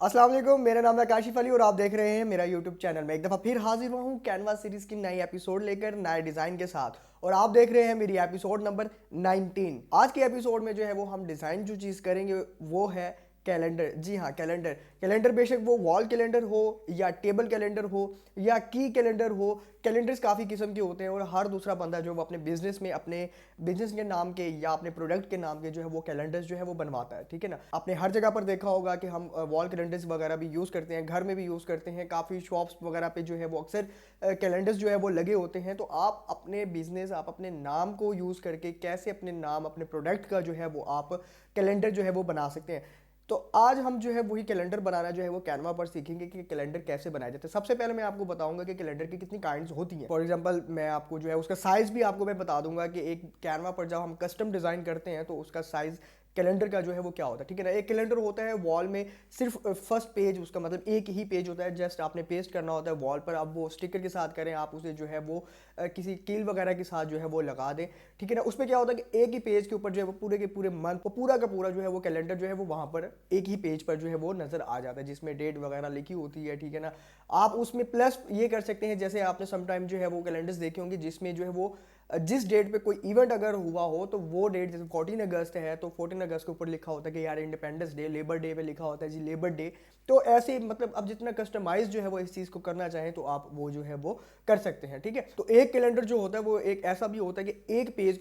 अस्सलाम वालेकुम, मेरा नाम है काशिफ अली और आप देख रहे हैं मेरा यूट्यूब चैनल में एक दफ़ा फिर हाजिर हुआ हूँ कैनवा सीरीज़ की नई एपिसोड लेकर नए डिज़ाइन के साथ। और आप देख रहे हैं मेरी एपिसोड नंबर 19। आज के एपिसोड में जो है वो हम डिज़ाइन जो चीज़ करेंगे वो है कैलेंडर। जी हाँ, कैलेंडर। कैलेंडर बेशक वो वॉल कैलेंडर हो या टेबल कैलेंडर हो या की कैलेंडर हो। कैलेंडर्स काफ़ी किस्म के होते हैं और हर दूसरा बंदा जो वो अपने बिजनेस में अपने बिजनेस के नाम के या अपने प्रोडक्ट के नाम के जो है वो कैलेंडर्स जो है वो बनवाता है। ठीक है ना, आपने हर जगह पर देखा होगा कि हम वॉल कैलेंडर्स वगैरह भी यूज़ करते हैं, घर में भी यूज़ करते हैं, काफ़ी शॉप्स वगैरह पे जो है वो अक्सर कैलेंडर्स जो है वो लगे होते हैं। तो आप अपने बिजनेस, आप अपने नाम को यूज़ करके कैसे अपने नाम, अपने प्रोडक्ट का जो है वो आप कैलेंडर जो है वो बना सकते हैं। तो आज हम जो है वही कैलेंडर बनाना जो है वो कैनवा पर सीखेंगे कि कैलेंडर कैसे बनाए जाते हैं। सबसे पहले मैं आपको बताऊंगा कि कैलेंडर की कितनी काइंड्स होती हैं। फॉर एग्जांपल मैं आपको जो है उसका साइज़ भी आपको मैं बता दूंगा कि एक कैनवा पर जब हम कस्टम डिज़ाइन करते हैं तो उसका साइज़ कैलेंडर का जो है वो क्या होता है। ठीक है ना, एक कैलेंडर होता है वॉल में सिर्फ फर्स्ट पेज, उसका मतलब एक ही पेज होता है, जस्ट आपने पेस्ट करना होता है वॉल पर। अब वो स्टिकर के साथ करें, आप उसे जो है वो किसी कील वगैरह के साथ जो है वो लगा दें। ठीक है ना, उसमें क्या होता है कि एक ही पेज के ऊपर जो है वो पूरे के पूरे मंथ, वो पूरा का पूरा जो है वो कैलेंडर जो है वो वहां पर एक ही पेज पर जो है वो नजर आ जाता है, जिसमें डेट वगैरह लिखी होती है। ठीक है ना, आप उसमें प्लस ये कर सकते हैं, जैसे आपने समटाइम जो है वो कैलेंडर्स देखे होंगे जिसमें जो है वो जिस डेट पे कोई इवेंट अगर हुआ हो तो वो डेट, जैसे 14 अगस्त है तो 14 अगस्त के ऊपर लिखा होता है कि यार इंडिपेंडेंस डे, लेबर डे पे लिखा होता है जी लेबर डे। तो ऐसे मतलब अब जितना कस्टमाइज जो है वो इस चीज़ को करना चाहें तो आप वो जो है वो कर सकते हैं। ठीक है, तो एक कैलेंडर जो होता है वो एक ऐसा भी होता है कि एक पेज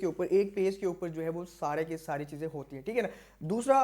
के ऊपर जो है वो सारे की सारी चीज़ें होती हैं। ठीक है ना, दूसरा,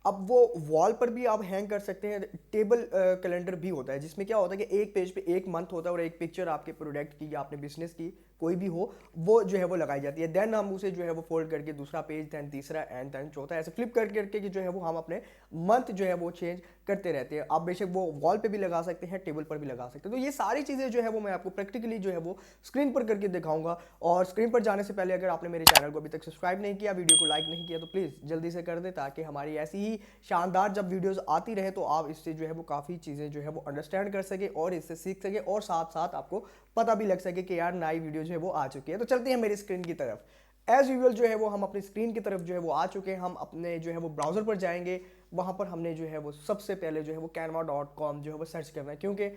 अब वो वॉल पर भी आप हैंग कर सकते हैं। टेबल कैलेंडर भी होता है जिसमें क्या होता है कि एक पेज पे एक मंथ होता है और एक पिक्चर आपके प्रोडक्ट की या अपने बिजनेस की कोई भी हो वो जो है वो लगाई जाती है। देन हम उसे जो है वो फोल्ड करके दूसरा पेज, देन तीसरा एंड देन चौथा, ऐसे फ्लिप कर करके कि जो है वो हम अपने मंथ जो है वो चेंज करते रहते हैं। आप बेशक वो वॉल पे भी लगा सकते हैं, टेबल पर भी लगा सकते हैं। तो ये सारी चीज़ें जो है वो मैं आपको प्रैक्टिकली जो है वो स्क्रीन पर करके दिखाऊंगा। और स्क्रीन पर जाने से पहले अगर आपने मेरे चैनल को अभी तक सब्सक्राइब नहीं किया, वीडियो को लाइक नहीं किया, तो प्लीज़ जल्दी से कर दे ताकि हमारी ऐसी ही शानदार जब वीडियोस आती रहे तो आप इससे जो है वो काफ़ी चीज़ें जो है वो अंडरस्टैंड कर सके और इससे सीख सके और साथ साथ आपको पता भी लग सके कि यार नई वीडियो जो है वो आ चुकी है। तो चलते हैं मेरी स्क्रीन की तरफ। एज यूजुअल जो है वो हम अपनी स्क्रीन की तरफ जो है वो आ चुके हैं। हम अपने जो है वो ब्राउज़र पर जाएंगे, वहाँ पर हमने जो है वो सबसे पहले जो है वो canva.com जो है वो सर्च करना है, क्योंकि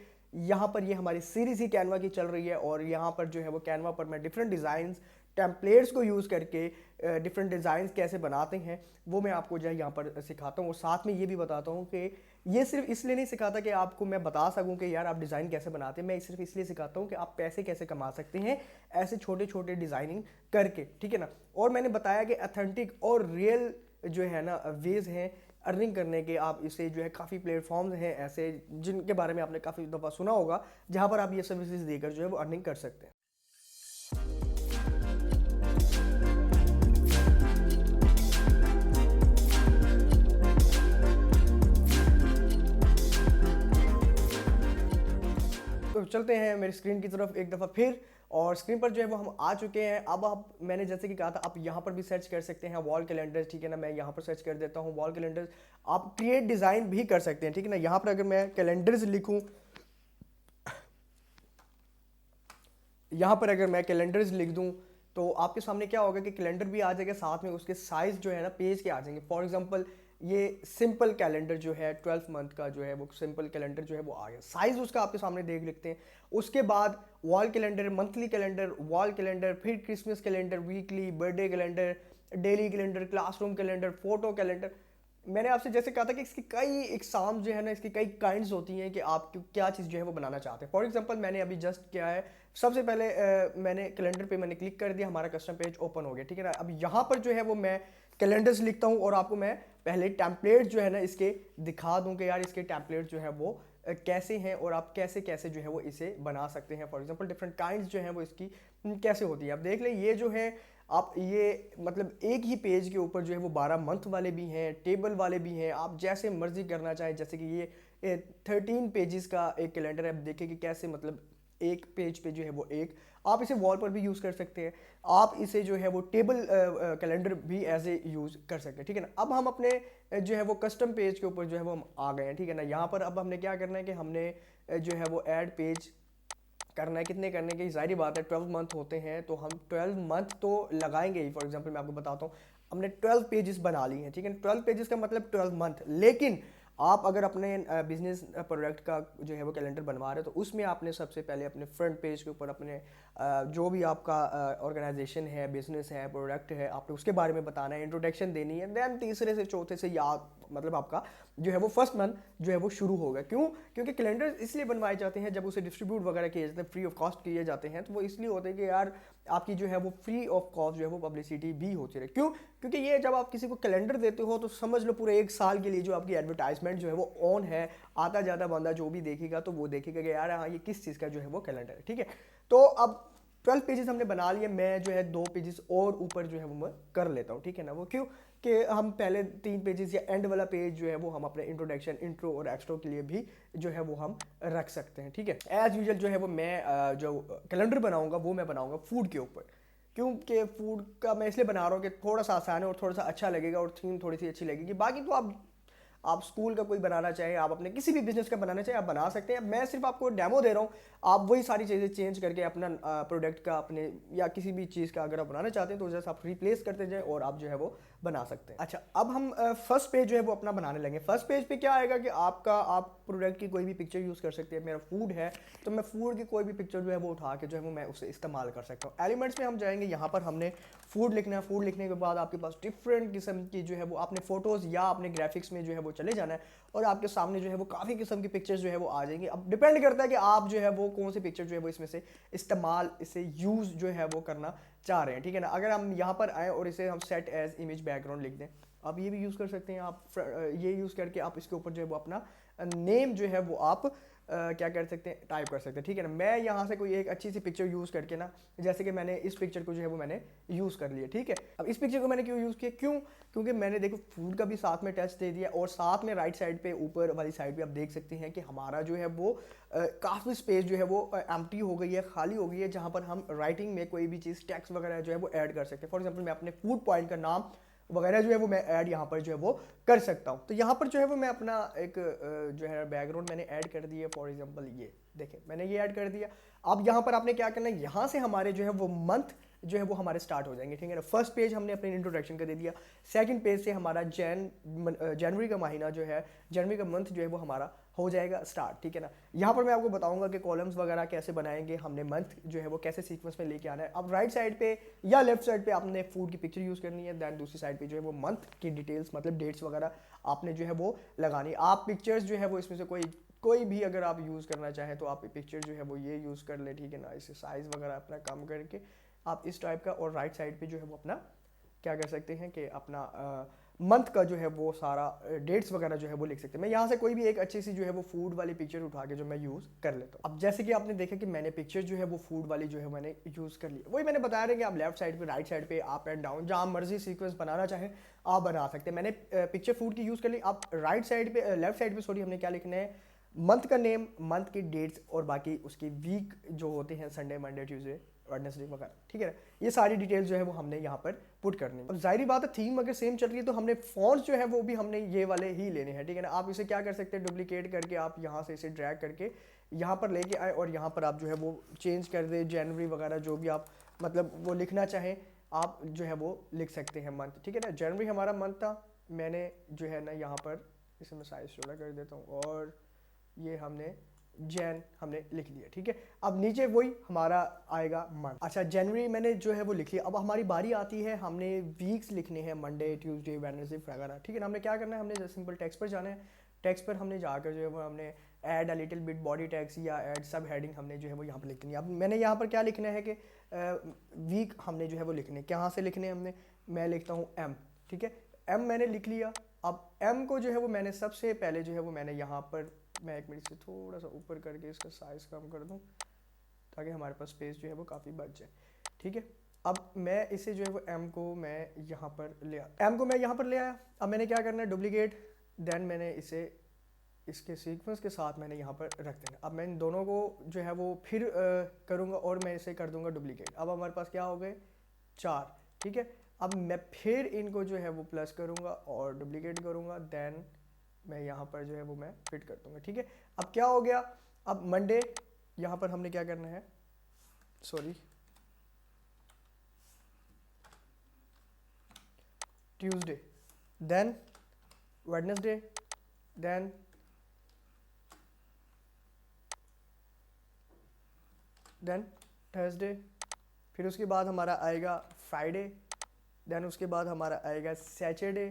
यहाँ पर ये हमारी सीरीज़ ही कैनवा की चल रही है और यहाँ पर जो है वो कैनवा पर मैं डिफरेंट डिज़ाइंस, टेम्पलेट्स को यूज़ करके डिफरेंट डिज़ाइंस कैसे बनाते हैं वो मैं आपको जो है यहाँ पर सिखाता हूँ। और साथ में ये भी बताता हूँ कि ये सिर्फ इसलिए नहीं सिखाता कि आपको मैं बता सकूँ कि यार आप डिज़ाइन कैसे बनाते हैं, मैं सिर्फ इसलिए सिखाता हूँ कि आप पैसे कैसे कमा सकते हैं ऐसे छोटे छोटे डिज़ाइनिंग करके। ठीक है ना, और मैंने बताया कि अथेंटिक और रियल जो है ना वेज हैं अर्निंग करने के। आप इसे जो है काफ़ी प्लेटफॉर्म्स हैं ऐसे जिनके बारे में आपने काफ़ी दफ़ा सुना होगा, जहाँ पर आप ये सर्विसेज देकर जो है वो अर्निंग कर सकते हैं। तो चलते हैं मेरी स्क्रीन की तरफ एक दफ़ा फिर। और स्क्रीन पर जो है वो हम आ चुके हैं। अब आप, मैंने जैसे कि कहा था, आप यहाँ पर भी सर्च कर सकते हैं वॉल कैलेंडर। ठीक है ना, मैं यहाँ पर सर्च कर देता हूँ वॉल कैलेंडर। आप क्रिएट डिज़ाइन भी कर सकते हैं। ठीक है ना, यहाँ पर अगर मैं कैलेंडर्स लिखूँ, यहाँ पर अगर मैं कैलेंडर्स लिख दूँ तो आपके सामने क्या होगा कि कैलेंडर भी आ जाएगा, साथ में उसके साइज़ जो है ना पेज के आ जाएंगे। फॉर एग्जांपल ये सिंपल कैलेंडर जो है 12 मंथ का जो है वो सिंपल कैलेंडर जो है वो आ गया, साइज़ उसका आपके सामने देख लिखते हैं। उसके बाद wall calendar, monthly calendar, wall calendar, फिर Christmas calendar, weekly, birthday calendar, daily calendar, classroom calendar, photo calendar. मैंने आपसे जैसे कहा था कि इसकी कई एग्जाम जो है ना, इसकी कई काइंड्स होती हैं कि आप क्या चीज़ जो है वो बनाना चाहते हैं। फॉर एग्जांपल मैंने अभी जस्ट किया है, सबसे पहले मैंने कैलेंडर पे मैंने क्लिक कर दिया, हमारा कस्टम पेज ओपन हो गया। ठीक है ना, अब यहाँ पर जो है वो मैं कैलेंडर्स लिखता हूँ और आपको मैं पहले टेम्पलेट जो है ना इसके दिखा दूँ कि यार इसके टेम्पलेट जो है वो कैसे हैं और आप कैसे कैसे जो है वो इसे बना सकते हैं। फॉर एग्जांपल डिफरेंट काइंड्स जो है वो इसकी कैसे होती है। अब देख लें, ये जो है आप ये मतलब एक ही पेज के ऊपर जो है वो 12 मंथ वाले भी हैं, टेबल वाले भी हैं, आप जैसे मर्जी करना चाहें। जैसे कि ये 13 पेजेस का एक कैलेंडर है। अब देखिए कि कैसे मतलब एक पेज पे जो है वो एक, आप इसे वॉल पर भी यूज़ कर सकते हैं, आप इसे जो है वो टेबल कैलेंडर भी एज ए यूज़ कर सकते हैं। ठीक है ना, अब हम अपने जो है वो कस्टम पेज के ऊपर जो है वो हम आ गए हैं। ठीक है ना, यहाँ पर अब हमने क्या करना है कि हमने जो है वो ऐड पेज करना है। कितने करने की जाहिर बात है, 12 मंथ होते हैं तो हम 12 मंथ तो लगाएंगे ही। फॉर एग्जांपल मैं आपको बताता हूँ, हमने 12 पेजेस बना ली हैं। ठीक है, 12 पेजेस का मतलब 12 मंथ। लेकिन आप अगर अपने बिजनेस प्रोडक्ट का जो है वो कैलेंडर बनवा रहे हो तो उसमें आपने सबसे पहले अपने फ्रंट पेज के ऊपर अपने जो भी आपका ऑर्गेनाइजेशन है, बिजनेस है, प्रोडक्ट है, आपने उसके बारे में बताना है, इंट्रोडक्शन देनी है। देन तीसरे से चौथे से याद मतलब आपका जो है वो फर्स्ट मंथ जो है वो शुरू होगा। क्यों? क्योंकि कैलेंडर इसलिए बनवाए जाते हैं, जब उसे डिस्ट्रीब्यूट वगैरह किए जाते हैं, फ्री ऑफ कॉस्ट किए जाते हैं, तो वो इसलिए होते हैं कि यार आपकी जो है वो फ्री ऑफ कॉस्ट जो है वो पब्लिसिटी भी होती रहे। क्यों? क्योंकि ये जब आप किसी को कैलेंडर देते हो तो समझ लो पूरे एक साल के लिए जो आपकी एडवर्टाइजमेंट जो है वो ऑन है। आता जाता बंदा जो भी देखेगा तो वो देखेगा कि यार हाँ ये किस चीज़ का जो है वो कैलेंडर है। ठीक है, तो अब 12 पेजेस हमने बना लिए, मैं जो है 2 पेजेस और ऊपर जो है वो मैं कर लेता हूँ। ठीक है ना, वो क्यों कि हम पहले 3 पेजेस या एंड वाला पेज जो है वो हम अपने इंट्रोडक्शन, इंट्रो और एक्सट्रो के लिए भी जो है वो हम रख सकते हैं। ठीक है, एज यूजुअल जो है वो मैं जो कैलेंडर बनाऊंगा वो मैं बनाऊंगा फूड के ऊपर। क्योंकि फूड का मैं इसलिए बना रहा हूँ कि थोड़ा सा आसान है और थोड़ा सा अच्छा लगेगा और थीम थोड़ी सी अच्छी लगेगी। बाकी तो आप स्कूल का कोई बनाना चाहें, आप अपने किसी भी बिजनेस का बनाना चाहें, आप बना सकते हैं। मैं सिर्फ आपको डेमो दे रहा हूँ, आप वही सारी चीज़ें चेंज करके अपना प्रोडक्ट का अपने या किसी भी चीज़ का अगर आप बनाना चाहते हैं तो जैसे आप रिप्लेस करते जाएं और आप जो है वो बना सकते हैं। अच्छा, अब हम फर्स्ट पेज जो है वो अपना बनाने लगे। फर्स्ट पेज पे क्या आएगा कि आप प्रोडक्ट की कोई भी पिक्चर यूज़ कर सकते हैं। मेरा फूड है तो मैं फूड की कोई भी पिक्चर जो है वो उठा के जो है वो मैं उसे इस्तेमाल कर सकता हूँ। एलिमेंट्स में हम जाएंगे, यहाँ पर हमने फूड लिखना है। फूड लिखने के बाद आपके पास डिफरेंट किस्म की जो है वो आपने फोटोज़ या अपने ग्राफिक्स में जो है वो चले जाना है और आपके सामने जो है वो काफ़ी किस्म की पिक्चर्स जो है वो आ जाएंगी। अब डिपेंड करता है कि आप जो है वो कौन सी पिक्चर जो है वो इसमें से इस्तेमाल, इसे यूज़ जो है वो करना चाह रहे हैं। ठीक है ना, अगर हम यहाँ पर आएँ और इसे हम सेट एज इमेज बैकग्राउंड लिख दें, आप ये भी यूज़ कर सकते हैं। आप ये यूज़ करके आप इसके ऊपर जो है वो अपना नेम जो है वो आप क्या कर सकते हैं, टाइप कर सकते हैं। ठीक है ना, मैं यहाँ से कोई एक अच्छी सी पिक्चर यूज़ करके ना, जैसे कि मैंने इस पिक्चर को जो है वो मैंने यूज़ कर लिया। ठीक है, अब इस पिक्चर को मैंने क्यों यूज़ किया? क्योंकि मैंने देखो फूड का भी साथ में टच दे दिया और साथ में राइट साइड पे ऊपर वाली साइड पे आप देख सकते हैं कि हमारा जो है वो काफ़ी स्पेस जो है वो एम्प्टी हो गई है, खाली हो गई है, जहाँ पर हम राइटिंग में कोई भी चीज़ टेक्स्ट वगैरह जो है वो ऐड कर सकते हैं। फॉर एग्जाम्पल मैं अपने फूड पॉइंट का नाम वगैरह जो है वो मैं ऐड यहाँ पर जो है वो कर सकता हूँ। तो यहाँ पर जो है वो मैं अपना एक जो है बैकग्राउंड मैंने ऐड कर दिया। फॉर एग्जांपल ये देखें, मैंने ये ऐड कर दिया। अब यहाँ पर आपने क्या करना है, यहाँ से हमारे जो है वो मंथ जो है वो हमारे स्टार्ट हो जाएंगे। ठीक है ना, फर्स्ट पेज हमने अपने इंट्रोडक्शन का दे दिया। सेकंड पेज से हमारा जनवरी का महीना जो है, जनवरी का मंथ जो है वो हमारा हो जाएगा स्टार्ट। ठीक है ना, यहाँ पर मैं आपको बताऊंगा कि कॉलम्स वगैरह कैसे बनाएंगे, हमने मंथ जो है वो कैसे सीक्वेंस में लेके आना है। अब राइट साइड पे या लेफ्ट साइड पे आपने फूड की पिक्चर यूज़ करनी है, दैन दूसरी साइड पे जो है वो मंथ की डिटेल्स मतलब डेट्स वगैरह आपने जो है वो लगानी है। आप पिक्चर्स जो है वो इसमें से कोई भी अगर आप यूज़ करना चाहें तो आप पिक्चर जो है वो ये यूज़ कर ले। ठीक है ना, इसे साइज़ वगैरह अपना कम करके आप इस टाइप का, और राइट साइड पे जो है वो अपना क्या कर सकते हैं कि अपना मंथ का जो है वो सारा डेट्स वगैरह जो है वो लिख सकते हैं। मैं यहाँ से कोई भी एक अच्छी सी जो है वो फूड वाली पिक्चर उठा के जो मैं यूज़ कर लेता हूँ। अब जैसे कि आपने देखा कि मैंने पिक्चर जो है वो फूड वाली जो है मैंने यूज़ कर ली, वही मैंने बताया रहा कि आप लेफ्ट साइड पे, राइट साइड पे, अप एंड डाउन, जहाँ मर्जी सीक्वेंस बनाना चाहें आप बना सकते हैं। मैंने पिक्चर फूड की यूज़ कर ली। आप राइट साइड पे, लेफ्ट साइड पे सॉरी, हमने क्या लिखना है, मंथ का नेम, मंथ की डेट्स और बाकी उसकी वीक जो होते हैं, संडे, मंडे, ट्यूसडे, वेडनेसडे वगैरह। ठीक है ना, ये सारी डिटेल्स जो है वो हमने यहाँ पर पुट करनी है। अब जाहिर बात है थीम अगर सेम चल रही है तो हमने फॉन्ट्स जो है वो भी हमने ये वाले ही लेने हैं। ठीक है ना, आप इसे क्या कर सकते हैं, डुप्लीकेट करके आप यहाँ से इसे ड्रैग करके यहाँ पर लेके आए और यहाँ पर आप जो है वो चेंज कर दे, जनवरी वगैरह जो भी आप मतलब वो लिखना चाहें आप जो है वो लिख सकते हैं मंथ। ठीक है ना, जनवरी हमारा मंथ था, मैंने जो है ना यहाँ पर इसे मैं साइज छोटा कर देता हूँ और ये हमने जैन हमने लिख लिया। ठीक है, अब नीचे वही हमारा आएगा मंथ। अच्छा, जनवरी मैंने जो है वो लिख लिया। अब हमारी बारी आती है, हमने वीक्स लिखने हैं, मंडे, ट्यूसडे, वेडनेसडे वगैरह। ठीक है ना, हमने क्या करना है, हमने सिंपल टेक्स्ट पर जाना है। टेक्स्ट पर हमने जाकर जो है वो हमने add a little bit body tags या ऐड सब हेडिंग हमने जो है वो यहाँ पर लिखनी है। अब मैंने यहाँ पर क्या लिखना है कि वीक हमने जो है वो लिखने, कहाँ से लिखने हमने, मैं लिखता हूँ एम। ठीक है, एम मैंने लिख लिया। अब एम को जो है वो मैंने सबसे पहले जो है वो मैंने यहाँ पर, मैं एक मिनट से थोड़ा सा ऊपर करके इसका साइज़ कम कर दूँ ताकि हमारे पास स्पेस जो है वो काफ़ी बच जाए। ठीक है, अब मैं इसे जो है वो एम को मैं यहाँ पर ले आया, एम को मैं यहाँ पर ले आया। अब मैंने क्या करना है, डुप्लीकेट, देन मैंने इसे इसके सीक्वेंस के साथ मैंने यहाँ पर रख देना। अब मैं इन दोनों को जो है वो फिर करूँगा और मैं इसे कर दूँगा डुप्लीकेट। अब हमारे पास क्या हो गए, 4। ठीक है, अब मैं फिर इनको जो है वो प्लस करूँगा और डुप्लीकेट करूँगा, देन मैं यहाँ पर जो है वो मैं फिट कर दूँगा। ठीक है, अब क्या हो गया, अब मंडे यहाँ पर हमने क्या करना है, sorry, Tuesday, then Wednesday, then Thursday, फिर उसके बाद हमारा आएगा फ्राइडे, देन उसके बाद हमारा आएगा सैटरडे,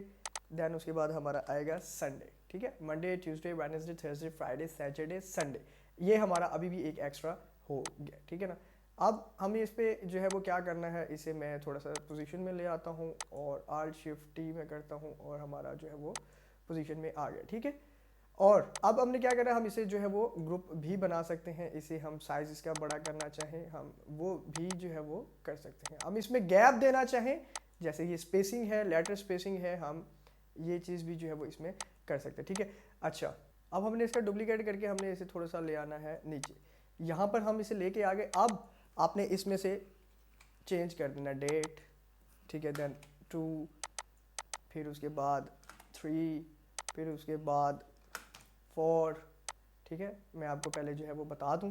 देन उसके बाद हमारा आएगा संडे। ठीक है, Monday, Tuesday, Wednesday, Thursday, Friday, Saturday, Sunday, ये हमारा अभी भी एक एक्स्ट्रा हो गया। ठीक है ना, अब हमें इस पे जो है वो क्या करना है, इसे मैं थोड़ा सा पोजीशन में ले आता हूँ और आल्ट शिफ्ट टी में करता हूँ और हमारा जो है वो पोजीशन में आ गया। ठीक है, और अब हमने क्या करना है, हम इसे जो है वो ग्रुप भी बना सकते हैं, इसे हम साइज इसका बड़ा करना चाहें हम वो भी जो है वो कर सकते हैं। हम इसमें गैप देना चाहें, जैसे ये स्पेसिंग है, लेटर स्पेसिंग है, हम ये चीज़ भी जो है वो इसमें कर सकते हैं। ठीक है, अच्छा, अब हमने इसका डुप्लीकेट करके हमने इसे थोड़ा सा ले आना है नीचे, यहाँ पर हम इसे लेके आ गए। अब आपने इसमें से चेंज कर देना डेट, ठीक है, देन 2, फिर उसके बाद 3, फिर उसके बाद 4। ठीक है, मैं आपको पहले जो है वो बता दूं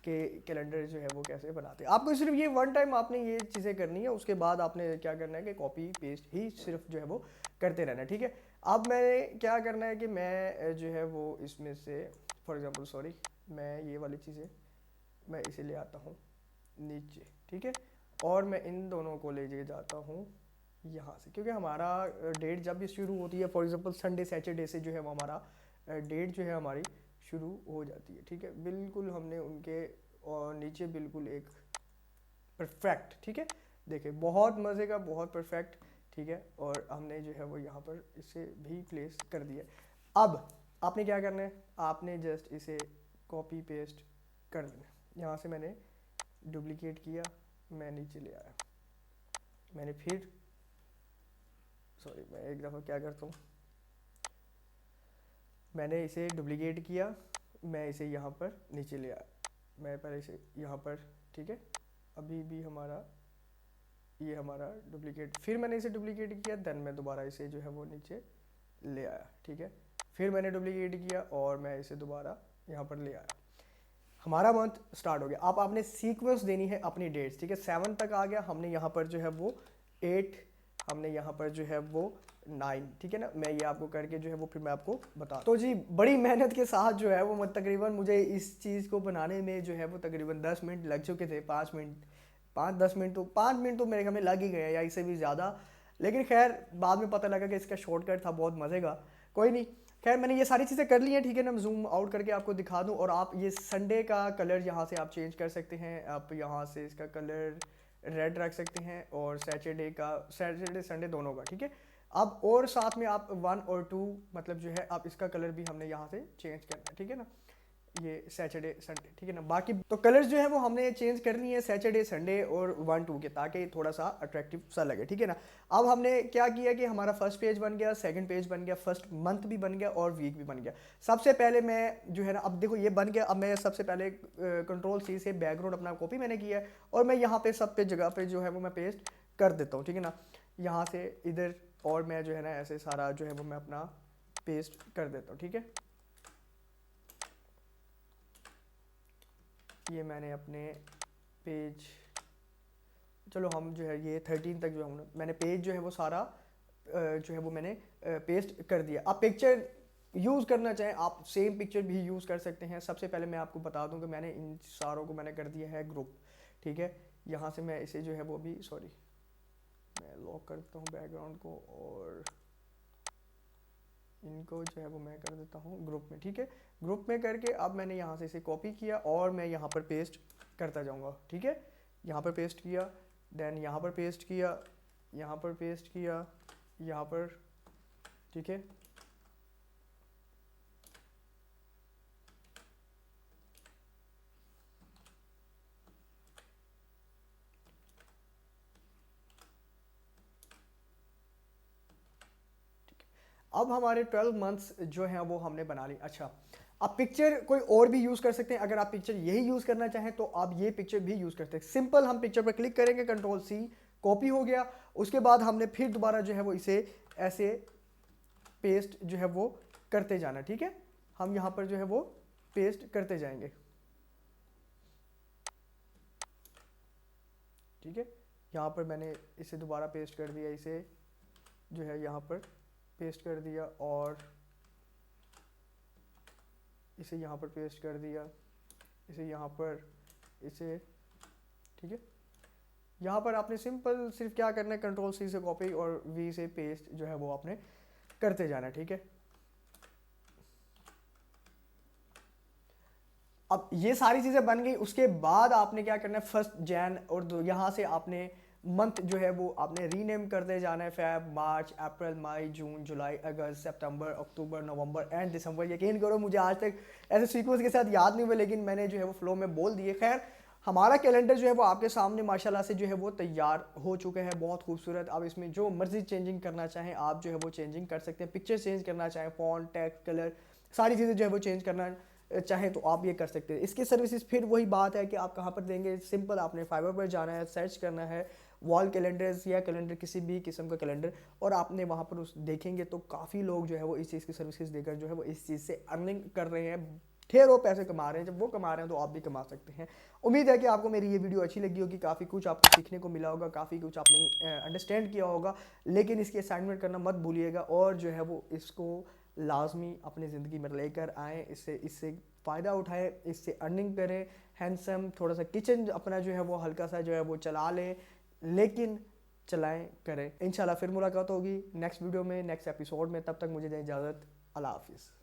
कि कैलेंडर जो है वो कैसे बनाते हैं। आपको सिर्फ ये वन टाइम आपने ये चीज़ें करनी है, उसके बाद आपने क्या करना है कि कॉपी पेस्ट ही सिर्फ जो है वो करते रहना है। ठीक है, अब मैंने क्या करना है कि मैं जो है वो इसमें से फॉर एग्जांपल सॉरी, मैं ये वाली चीज़ें मैं इसे ले आता हूँ नीचे। ठीक है, और मैं इन दोनों को ले जाता हूँ यहाँ से, क्योंकि हमारा डेट जब भी शुरू होती है, फॉर एग्जांपल संडे सैटरडे से जो है वो हमारा डेट जो है हमारी शुरू हो जाती है। ठीक है, बिल्कुल हमने उनके और नीचे बिल्कुल एक परफेक्ट, ठीक है, देखिए बहुत मज़े का, बहुत परफेक्ट। ठीक है, और हमने जो है वो यहाँ पर इसे भी प्लेस कर दिया। अब आपने क्या करना है, आपने जस्ट इसे कॉपी पेस्ट कर देना। यहाँ से मैंने डुप्लीकेट किया, मैं नीचे ले आया, मैंने फिर सॉरी मैं एक दफ़ा क्या करता हूँ, मैंने इसे डुप्लीकेट किया, मैं इसे यहाँ पर नीचे ले आया, मैं पहले इसे यहाँ पर। ठीक है, अभी भी हमारा ये हमारा डुप्लीकेट, फिर मैंने इसे डुप्लीकेट किया, देन मैं दोबारा इसे जो है वो नीचे ले आया। ठीक है, फिर मैंने डुप्लीकेट किया और मैं इसे दोबारा यहाँ पर ले आया, हमारा मंथ स्टार्ट हो गया। अब आपने सीक्वेंस देनी है अपनी डेट्स। ठीक है, 7 तक आ गया, हमने यहाँ पर जो है वो 8, हमने यहाँ पर जो है वो 9। ठीक है ना, मैं ये आपको करके जो है वो फिर मैं आपको बता। तो जी बड़ी मेहनत के साथ जो है वो तकरीबन मुझे इस चीज़ को बनाने में जो है वो तकरीबन 10 मिनट लग चुके थे। 5 मिनट 5-10 मिनट तो 5 मिनट तो मेरे ख्याल में लग ही गए या इससे भी ज़्यादा, लेकिन खैर बाद में पता लगा कि इसका शॉर्टकट था, बहुत मज़े का। कोई नहीं, खैर मैंने ये सारी चीज़ें कर ली हैं। ठीक है ना, मैं जूम आउट करके आपको दिखा दूं, और आप ये संडे का कलर यहाँ से आप चेंज कर सकते हैं, आप यहाँ से इसका कलर रेड रख सकते हैं, और सैटरडे संडे दोनों का। ठीक है, अब और साथ में आप 1 और 2 मतलब जो है आप इसका कलर भी हमने यहाँ से चेंज करना है। ठीक है ना, ये सैटरडे संडे। ठीक है ना, बाकी तो कलर्स जो है वो हमने चेंज करनी है सैटरडे संडे और 1-2 के, ताकि थोड़ा सा अट्रैक्टिव सा लगे। ठीक है ना, अब हमने क्या किया कि हमारा फर्स्ट पेज बन गया, सेकंड पेज बन गया, फर्स्ट मंथ भी बन गया और वीक भी बन गया। सबसे पहले मैं जो है ना, अब देखो ये बन गया, अब मैं सबसे पहले कंट्रोल-C से बैकग्राउंड अपना कॉपी मैंने किया है, और मैं यहाँ पे सब पे जगह पे जो है वो मैं पेस्ट कर देता हूँ। ठीक है ना, यहाँ से इधर, और मैं जो है ना ऐसे सारा जो है वो मैं अपना पेस्ट कर देता हूँ। ठीक है, ये मैंने अपने पेज, चलो हम जो है ये 13 तक जो है मैंने पेज जो है वो सारा जो है वो मैंने पेस्ट कर दिया। आप पिक्चर यूज़ करना चाहें आप सेम पिक्चर भी यूज़ कर सकते हैं। सबसे पहले मैं आपको बता दूं कि मैंने इन सारों को मैंने कर दिया है ग्रुप। ठीक है, यहाँ से मैं इसे जो है वो भी सॉरी मैं लॉक करता हूँ बैकग्राउंड को, और इनको जो है वो मैं कर देता हूँ ग्रुप में। ठीक है, ग्रुप में करके अब मैंने यहाँ से इसे कॉपी किया और मैं यहाँ पर पेस्ट करता जाऊँगा। ठीक है, यहाँ पर पेस्ट किया, देन यहाँ पर पेस्ट किया, यहाँ पर पेस्ट किया, यहाँ पर। ठीक है, अब हमारे 12 मंथ्स जो हैं वो हमने बना ली। अच्छा, अब पिक्चर कोई और भी यूज़ कर सकते हैं। अगर आप पिक्चर यही यूज़ करना चाहें तो आप ये पिक्चर भी यूज़ करते हैं। सिंपल हम पिक्चर पर क्लिक करेंगे, कंट्रोल-C, कॉपी हो गया। उसके बाद हमने फिर दोबारा जो है वो इसे ऐसे पेस्ट जो है वो करते जाना। ठीक है, हम यहाँ पर जो है वो पेस्ट करते जाएंगे। ठीक है, यहाँ पर मैंने इसे दोबारा पेस्ट कर दिया, इसे जो है यहाँ पर पेस्ट कर दिया, और इसे यहाँ पर पेस्ट कर दिया, इसे यहाँ पर, इसे, ठीक है। यहाँ पर आपने सिंपल सिर्फ क्या करना है, कंट्रोल सी से कॉपी और वी से पेस्ट जो है वो आपने करते जाना है, ठीक है। अब ये सारी चीज़ें बन गई, उसके बाद आपने क्या करना है, 1 जैन और यहाँ से आपने मंथ जो है वो आपने रीनेम करते जाना है, Feb, March, April, May, June, July, August, September, October, November and दिसंबर। यकीन करो मुझे आज तक ऐसे सीक्वेंस के साथ याद नहीं हुए, लेकिन मैंने जो है वो फ्लो में बोल दिए। खैर, हमारा कैलेंडर जो है वो आपके सामने माशाल्लाह से जो है वो तैयार हो चुका है, बहुत खूबसूरत। अब इसमें जो मर्जी चेंजिंग करना चाहें आप जो है वो चेंजिंग कर सकते हैं, पिक्चर चेंज करना चाहें, फॉन्ट, टेक्स्ट, कलर, सारी चीज़ें जो है वो चेंज करना चाहें तो आप ये कर सकते हैं। इसकी सर्विसेज फिर वही बात है कि आप कहाँ पर देंगे, सिंपल आपने फाइवर पर जाना है, सर्च करना है वॉल कैलेंडर्स या कैलेंडर, किसी भी किस्म का कैलेंडर, और आपने वहाँ पर उस देखेंगे तो काफ़ी लोग जो है वो इस चीज़ की सर्विसेज देकर जो है वो इस चीज़ से अर्निंग कर रहे हैं, ढेरों पैसे कमा रहे हैं। जब वो कमा रहे हैं तो आप भी कमा सकते हैं। उम्मीद है कि आपको मेरी ये वीडियो अच्छी लगी होगी, काफ़ी कुछ आपको सीखने को मिला होगा, काफ़ी कुछ आपने अंडरस्टैंड किया होगा। लेकिन इसकी असाइनमेंट करना मत भूलिएगा और जो है वो इसको लाजमी अपनी ज़िंदगी में लेकर आएँ, इससे इससे फ़ायदा उठाएं, इससे अर्निंग करें, हैंडसम थोड़ा सा किचन अपना जो है वो हल्का सा जो है वो चला लें, लेकिन चलाएं करें। इंशाल्लाह फिर मुलाकात होगी नेक्स्ट वीडियो में, नेक्स्ट एपिसोड में। तब तक मुझे दें इजाज़त। अल्लाह हाफिज़।